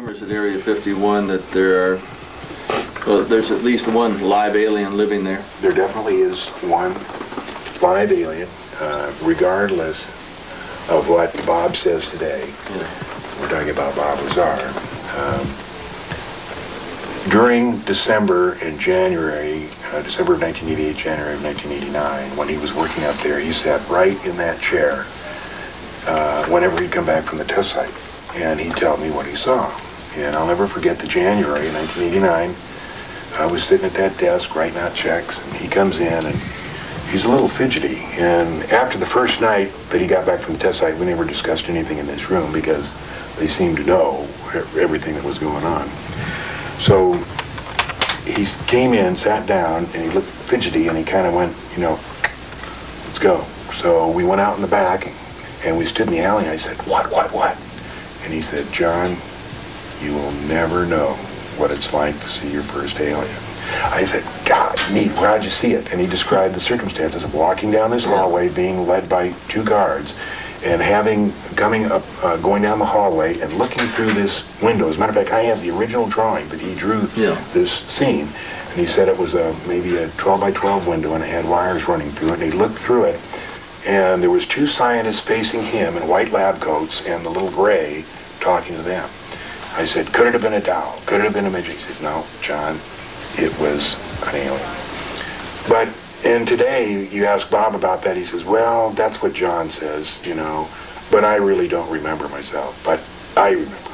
rumors at Area 51 that there's at least one live alien living there. There definitely is one live alien, regardless of what Bob says today. Yeah. We're talking about Bob Lazar. During December and January, December of 1988, January of 1989, when he was working up there, he sat right in that chair whenever he'd come back from the test site, and he'd tell me what he saw. And I'll never forget the January 1989. I was sitting at that desk writing out checks, and he comes in, and he's a little fidgety. And after the first night that he got back from the test site, we never discussed anything in this room because they seemed to know everything that was going on. So he came in, sat down, and he looked fidgety, and he kind of went, let's go. So we went out in the back, and we stood in the alley, and I said, what? And he said, John, you will never know what it's like to see your first alien. I said, God, neat, how'd you see it? And he described the circumstances of walking down this hallway, being led by two guards, and going down the hallway and looking through this window. As a matter of fact, I have the original drawing that he drew this scene, and he said it was maybe a 12 by 12 window, and it had wires running through it, and he looked through it, and there was two scientists facing him in white lab coats and the little gray talking to them. I said, could it have been a doll? Could it have been a midget? He said, no, John, it was an alien. And today, you ask Bob about that, he says, well, that's what John says, but I really don't remember myself. But I remember.